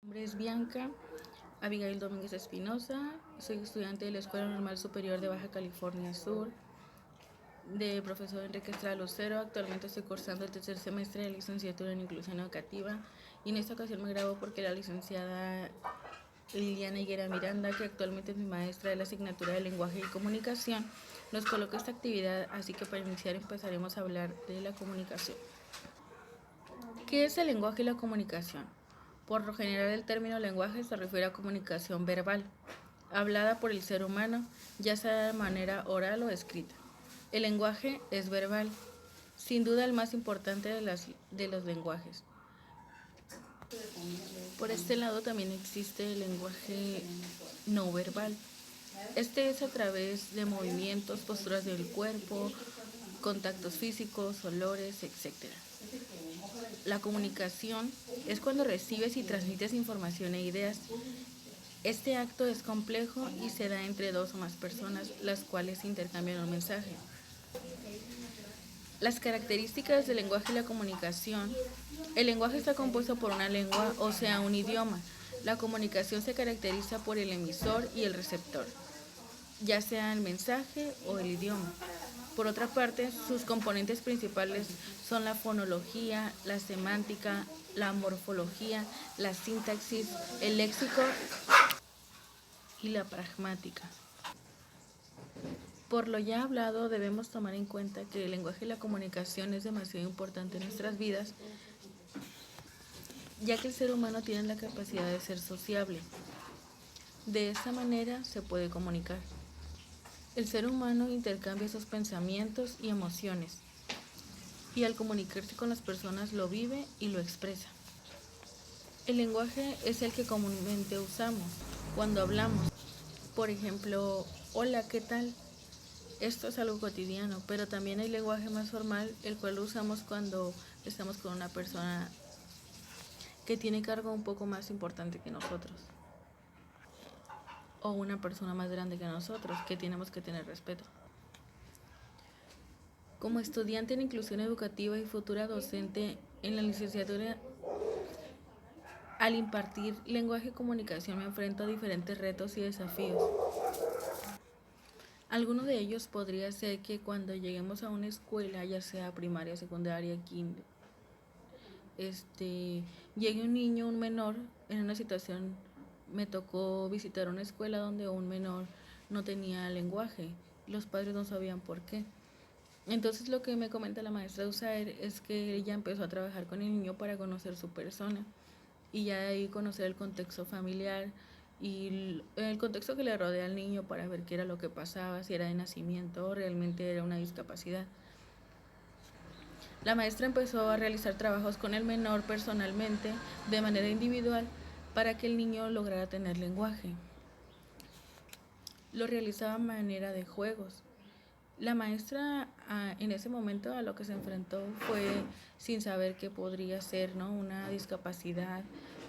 Mi nombre es Bianca Abigail Domínguez Espinosa, soy estudiante de la Escuela Normal Superior de Baja California Sur, de profesor Enrique Estrada Lucero. Actualmente estoy cursando el tercer semestre de licenciatura en Inclusión Educativa y en esta ocasión me grabo porque la licenciada Liliana Higuera Miranda, que actualmente es mi maestra de la asignatura de Lenguaje y Comunicación, nos coloca esta actividad, así que para iniciar empezaremos a hablar de la comunicación. ¿Qué es el lenguaje y la comunicación? Por lo general, el término lenguaje se refiere a comunicación verbal, hablada por el ser humano, ya sea de manera oral o escrita. El lenguaje es verbal, sin duda el más importante de los lenguajes. Por este lado también existe el lenguaje no verbal. Este es a través de movimientos, posturas del cuerpo, contactos físicos, olores, etc. La comunicación es cuando recibes y transmites información e ideas. Este acto es complejo y se da entre dos o más personas, las cuales intercambian un mensaje. Las características del lenguaje y la comunicación. El lenguaje está compuesto por una lengua, o sea, un idioma. La comunicación se caracteriza por el emisor y el receptor, ya sea el mensaje o el idioma. Por otra parte, sus componentes principales son la fonología, la semántica, la morfología, la sintaxis, el léxico y la pragmática. Por lo ya hablado, debemos tomar en cuenta que el lenguaje y la comunicación es demasiado importante en nuestras vidas, ya que el ser humano tiene la capacidad de ser sociable. De esta manera se puede comunicar. El ser humano intercambia sus pensamientos y emociones, y al comunicarse con las personas lo vive y lo expresa. El lenguaje es el que comúnmente usamos cuando hablamos. Por ejemplo, hola, ¿qué tal? Esto es algo cotidiano, pero también hay lenguaje más formal, el cual lo usamos cuando estamos con una persona que tiene cargo un poco más importante que nosotros, o una persona más grande que nosotros, que tenemos que tener respeto. Como estudiante en inclusión educativa y futura docente en la licenciatura, al impartir lenguaje y comunicación me enfrento a diferentes retos y desafíos. Alguno de ellos podría ser que cuando lleguemos a una escuela, ya sea primaria, secundaria, kinder, llegue un niño, un menor, en una situación, me tocó visitar una escuela donde un menor no tenía lenguaje, los padres no sabían por qué. Entonces lo que me comenta la maestra de USAER es que ella empezó a trabajar con el niño para conocer su persona y ya de ahí conocer el contexto familiar y el contexto que le rodea al niño para ver qué era lo que pasaba, si era de nacimiento o realmente era una discapacidad. La maestra empezó a realizar trabajos con el menor personalmente, de manera individual, para que el niño lograra tener lenguaje. Lo realizaba a manera de juegos. La maestra en ese momento a lo que se enfrentó fue sin saber que podría ser, ¿no?, una discapacidad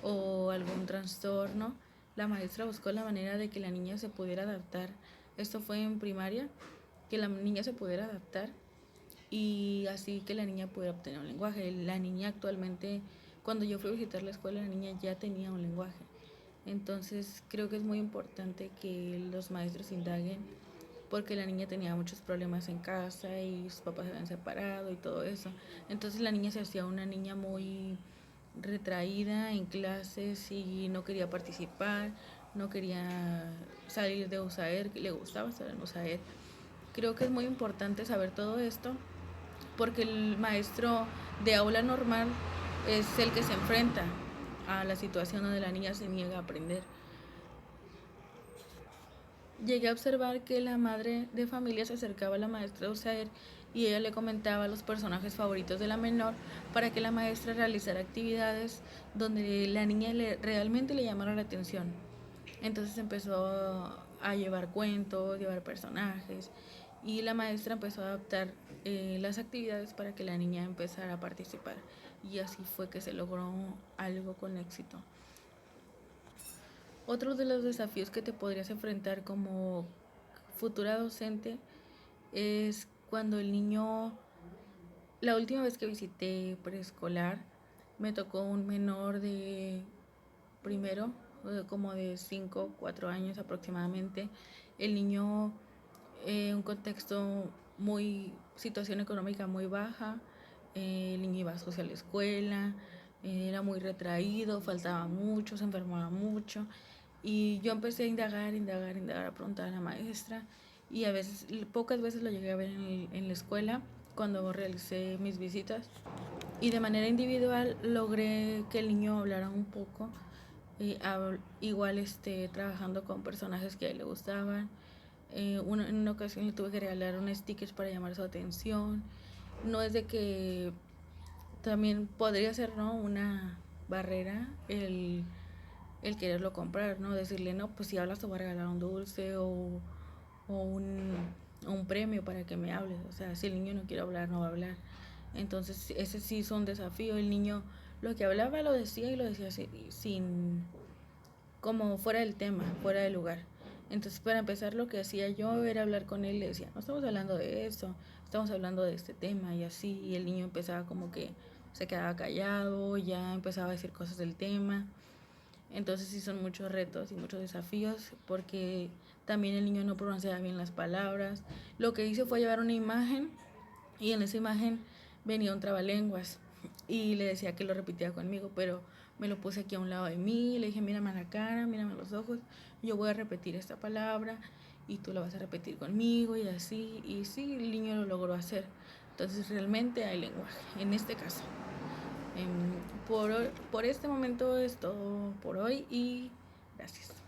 o algún trastorno. La maestra buscó la manera de que la niña se pudiera adaptar. Esto fue en primaria, que la niña se pudiera adaptar y así que la niña pudiera obtener un lenguaje. La niña actualmente, cuando yo fui a visitar la escuela, la niña ya tenía un lenguaje. Entonces creo que es muy importante que los maestros indaguen, porque la niña tenía muchos problemas en casa y sus papás se habían separado y todo eso. Entonces la niña se hacía una niña muy retraída en clases y no quería participar, no quería salir de USAER, le gustaba estar en USAER. Creo que es muy importante saber todo esto, porque el maestro de aula normal es el que se enfrenta a la situación donde la niña se niega a aprender. Llegué a observar que la madre de familia se acercaba a la maestra de USAER y ella le comentaba los personajes favoritos de la menor para que la maestra realizara actividades donde la niña realmente le llamara la atención. Entonces empezó a llevar cuentos, llevar personajes y la maestra empezó a adaptar las actividades para que la niña empezara a participar, y así fue que se logró algo con éxito. Otro de los desafíos que te podrías enfrentar como futura docente es cuando el niño, la última vez que visité preescolar, me tocó un menor de primero, como de 5 4 años aproximadamente. El niño, un contexto muy, situación económica muy baja, el niño iba socio a la escuela, era muy retraído, faltaba mucho, se enfermaba mucho. Y yo empecé a indagar, a preguntar a la maestra. Y a veces, pocas veces lo llegué a ver en la escuela cuando realicé mis visitas. Y de manera individual logré que el niño hablara un poco. Igual trabajando con personajes que a él le gustaban. En una ocasión le tuve que regalar un sticker para llamar su atención. No es de que también podría ser, ¿no?, una barrera el quererlo comprar, ¿no? Decirle, no, pues si hablas te voy a regalar un dulce o un premio para que me hables. O sea, si el niño no quiere hablar, no va a hablar. Entonces, ese sí es un desafío. El niño lo que hablaba lo decía y lo decía sin como fuera del tema, fuera del lugar. Entonces, para empezar, lo que hacía yo era hablar con él, le decía, no estamos hablando de eso, estamos hablando de este tema y así, y el niño empezaba como que se quedaba callado, ya empezaba a decir cosas del tema. Entonces sí son muchos retos y muchos desafíos porque también el niño no pronunciaba bien las palabras. Lo que hice fue llevar una imagen y en esa imagen venía un trabalenguas y le decía que lo repitiera conmigo, pero me lo puse aquí a un lado de mí, le dije, mírame a la cara, mírame a los ojos, yo voy a repetir esta palabra y tú la vas a repetir conmigo y así, y sí, el niño lo logró hacer. Entonces realmente hay lenguaje, en este caso. Por este momento es todo por hoy y gracias.